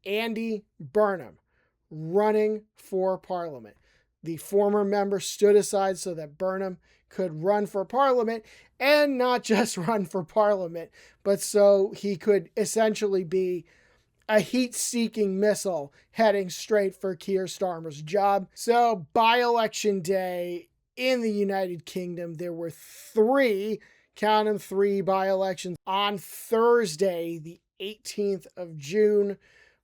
Andy Burnham running for Parliament. The former member stood aside so that Burnham could run for Parliament, and not just run for Parliament, but so he could essentially be a heat-seeking missile heading straight for Keir Starmer's job. So by-election day in the United Kingdom, there were count them, three by-elections on Thursday, the 18th of June.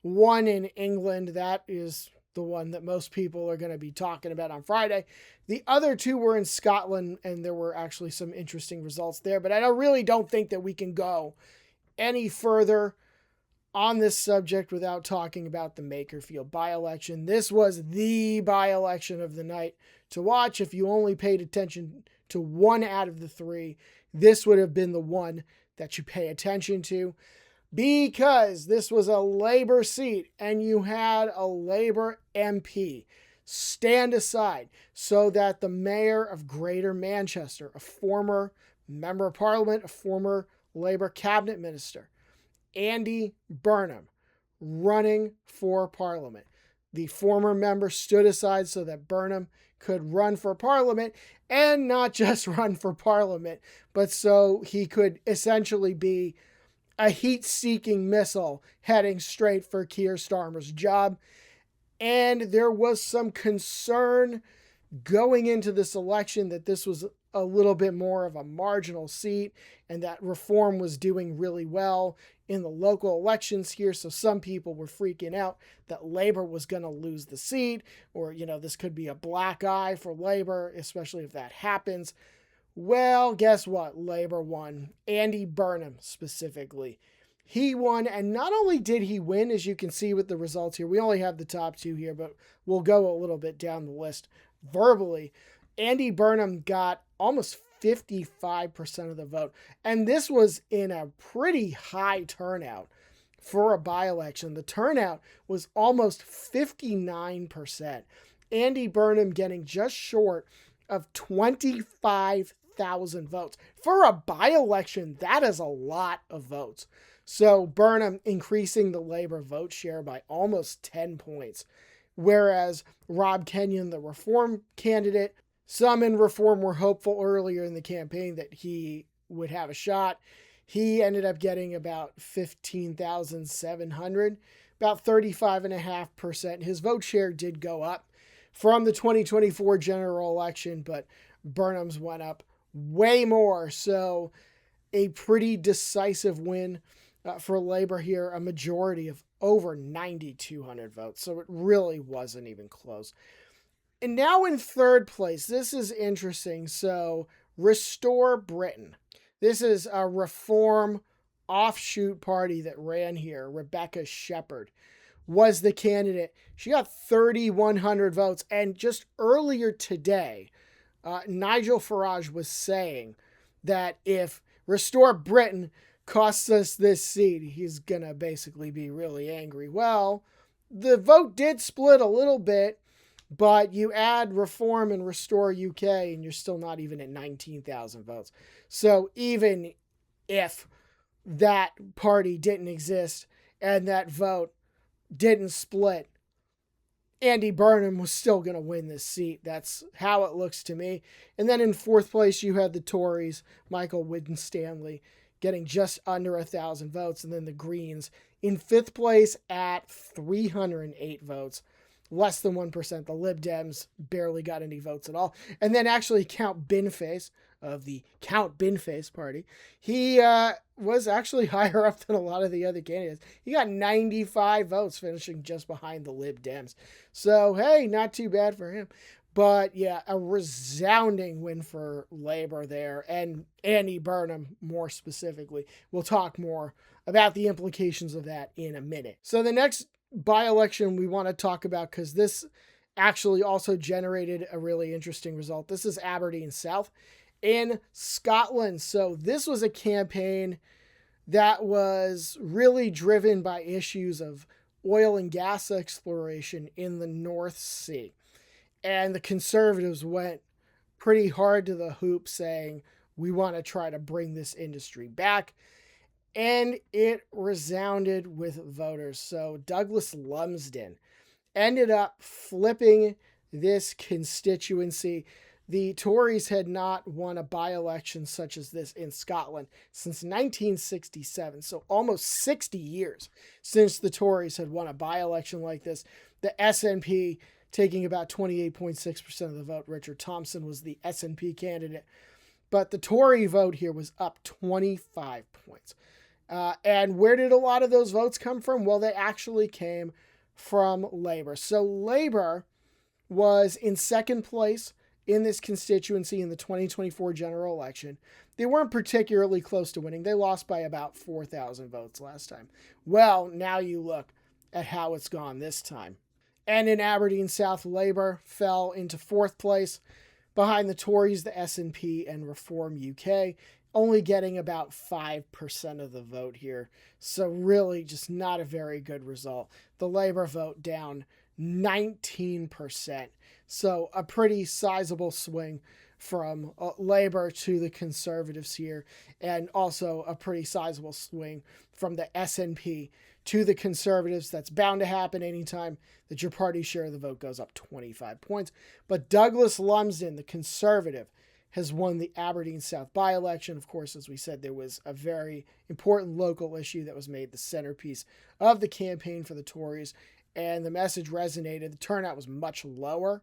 One in England, that is the one that most people are going to be talking about on Friday. The other two were in Scotland, and there were actually some interesting results there. But I really don't think that we can go any further on this subject without talking about the Makerfield by-election. This was the by-election of the night to watch. If you only paid attention to one out of the three, this would have been the one that you pay attention to, because this was a Labour seat and you had a Labour MP stand aside so that the mayor of Greater Manchester, a former member of Parliament, a former Labour cabinet minister, Andy Burnham, running for Parliament. The former member stood aside so that Burnham could run for Parliament, and not just run for Parliament, but so he could essentially be a heat-seeking missile heading straight for Keir Starmer's job. And there was some concern going into this election that this was a little bit more of a marginal seat and that Reform was doing really well in the local elections here. So some people were freaking out that Labour was going to lose the seat, or, this could be a black eye for Labour, especially if that happens. Well, guess what? Labour won. Andy Burnham specifically. He won, and not only did he win, as you can see with the results here, we only have the top two here, but we'll go a little bit down the list verbally. Andy Burnham got almost 55% of the vote, and this was in a pretty high turnout for a by-election. The turnout was almost 59%. Andy Burnham getting just short of 25,000 votes. For a by-election, that is a lot of votes. So Burnham increasing the Labour vote share by almost 10 points. Whereas Rob Kenyon, the Reform candidate, some in Reform were hopeful earlier in the campaign that he would have a shot. He ended up getting about 15,700, about 35.5%. His vote share did go up from the 2024 general election, but Burnham's went up way more. So a pretty decisive win for Labour here, a majority of over 9,200 votes. So it really wasn't even close. And now in third place, this is interesting. So Restore Britain. This is a Reform offshoot party that ran here. Rebecca Shepherd was the candidate. She got 3,100 votes. And just earlier today, Nigel Farage was saying that if Restore Britain costs us this seat, he's going to basically be really angry. Well, the vote did split a little bit, but you add Reform and Restore UK, and you're still not even at 19,000 votes. So even if that party didn't exist and that vote didn't split, Andy Burnham was still going to win this seat. That's how it looks to me. And then in fourth place, you had the Tories, Michael Winstanley, getting just under 1,000 votes. And then the Greens in fifth place at 308 votes. Less than 1%. The Lib Dems barely got any votes at all. And then actually Count Binface of the Count Binface party, he was actually higher up than a lot of the other candidates. He got 95 votes, finishing just behind the Lib Dems. So, hey, not too bad for him. But yeah, a resounding win for Labour there, and Andy Burnham more specifically. We'll talk more about the implications of that in a minute. So the next by-election we want to talk about, because this actually also generated a really interesting result. This is Aberdeen South in Scotland. So this was a campaign that was really driven by issues of oil and gas exploration in the North Sea. And the Conservatives went pretty hard to the hoop saying, we want to try to bring this industry back. and it resounded with voters. So Douglas Lumsden ended up flipping this constituency. The Tories had not won a by-election such as this in Scotland since 1967, so almost 60 years since the Tories had won a by-election like this. The SNP taking about 28.6% of the vote. Richard Thompson was the SNP candidate, but the Tory vote here was up 25 points. And where did a lot of those votes come from? Well, they actually came from Labour. So Labour was in second place in this constituency in the 2024 general election. They weren't particularly close to winning. They lost by about 4,000 votes last time. Well, now you look at how it's gone this time. And in Aberdeen South, Labour fell into fourth place behind the Tories, the SNP, and Reform UK, only getting about 5% of the vote here. So really just not a very good result. The Labour vote down 19%. So a pretty sizable swing from Labour to the Conservatives here, and also a pretty sizable swing from the SNP to the Conservatives. That's bound to happen anytime that your party share of the vote goes up 25 points. But Douglas Lumsden, the Conservative, has won the Aberdeen South by-election. Of course, as we said, there was a very important local issue that was made the centerpiece of the campaign for the Tories, and the message resonated. The turnout was much lower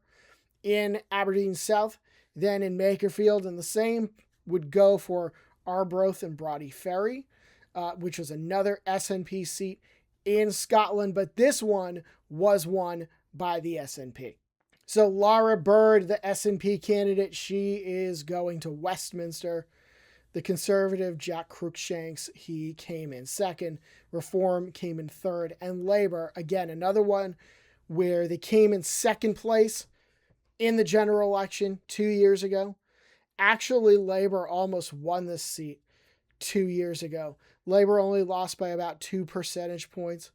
in Aberdeen South than in Makerfield, and the same would go for Arbroath and Brodie Ferry, which was another SNP seat in Scotland, but this one was won by the SNP. So Laura Bird, the SNP candidate, she is going to Westminster. The Conservative, Jack Cruikshanks, he came in second. Reform came in third. And Labour, again, another one where they came in second place in the general election 2 years ago. Actually, Labour almost won this seat 2 years ago. Labour only lost by about 2 percentage points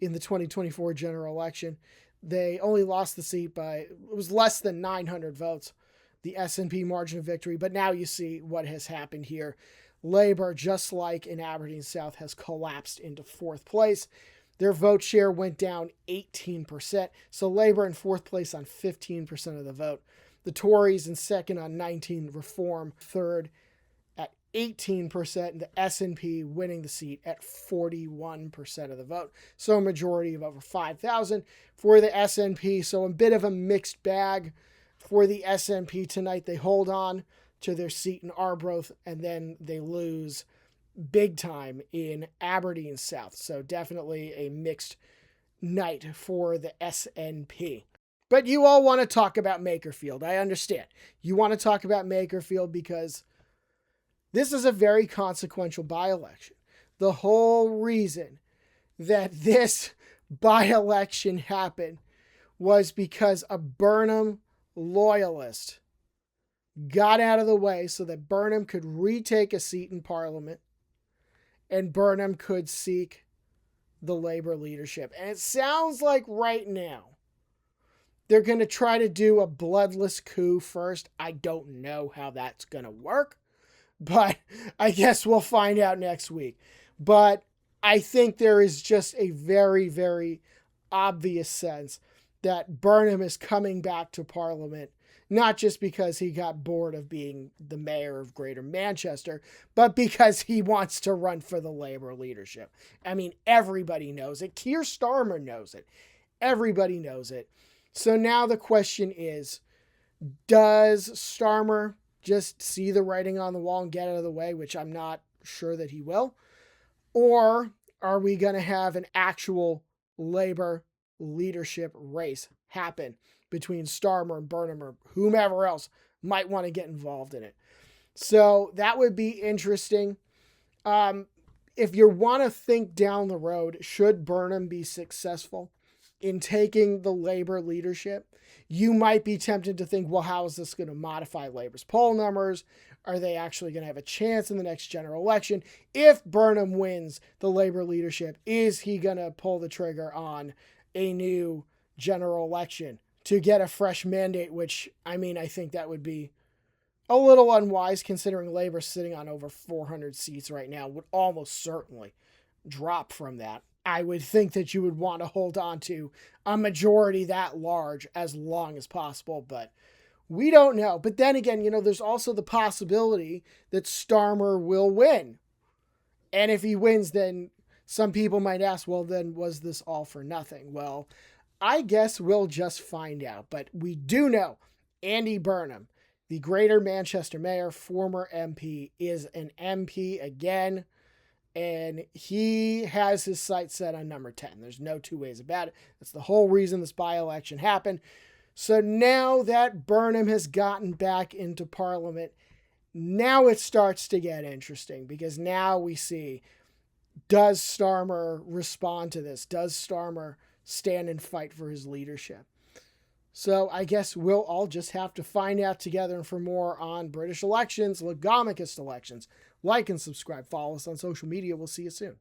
in the 2024 general election. They only lost the seat by, it was less than 900 votes, the SNP margin of victory. But now you see what has happened here. Labour, just like in Aberdeen South, has collapsed into fourth place. Their vote share went down 18%. So Labour in fourth place on 15% of the vote. The Tories in second on 19%, Reform third at 18%, and the SNP winning the seat at 41% of the vote. So a majority of over 5,000 for the SNP. So a bit of a mixed bag for the SNP tonight. They hold on to their seat in Arbroath, and then they lose big time in Aberdeen South. So definitely a mixed night for the SNP. But you all want to talk about Makerfield. I understand. You want to talk about Makerfield because this is a very consequential by-election. The whole reason that this by-election happened was because a Burnham loyalist got out of the way so that Burnham could retake a seat in Parliament and Burnham could seek the Labour leadership. And it sounds like right now they're going to try to do a bloodless coup first. I don't know how that's going to work, but I guess we'll find out next week. But I think there is just a very, very obvious sense that Burnham is coming back to Parliament, not just because he got bored of being the mayor of Greater Manchester, but because he wants to run for the Labour leadership. I mean, everybody knows it. Keir Starmer knows it. Everybody knows it. So now the question is, does Starmer just see the writing on the wall and get out of the way, which I'm not sure that he will? Or are we going to have an actual Labour leadership race happen between Starmer and Burnham or whomever else might want to get involved in it? So that would be interesting. If you want to think down the road, should Burnham be successful in taking the Labour leadership, you might be tempted to think, well, how is this going to modify Labour's poll numbers? Are they actually going to have a chance in the next general election? If Burnham wins the Labour leadership, is he going to pull the trigger on a new general election to get a fresh mandate? Which, I mean, I think that would be a little unwise considering Labour's sitting on over 400 seats right now, would almost certainly drop from that. I would think that you would want to hold on to a majority that large as long as possible, but we don't know. But then again, there's also the possibility that Starmer will win. And if he wins, then some people might ask, well, then was this all for nothing? Well, I guess we'll just find out. But we do know Andy Burnham, the Greater Manchester mayor, former MP, is an MP again. And he has his sights set on number 10. There's no two ways about it. That's the whole reason this by-election happened. So now that Burnham has gotten back into Parliament, now it starts to get interesting, because now we see, does Starmer respond to this? Does Starmer stand and fight for his leadership? So I guess we'll all just have to find out together. And for more on British elections, Legomicist elections, like and subscribe. Follow us on social media. We'll see you soon.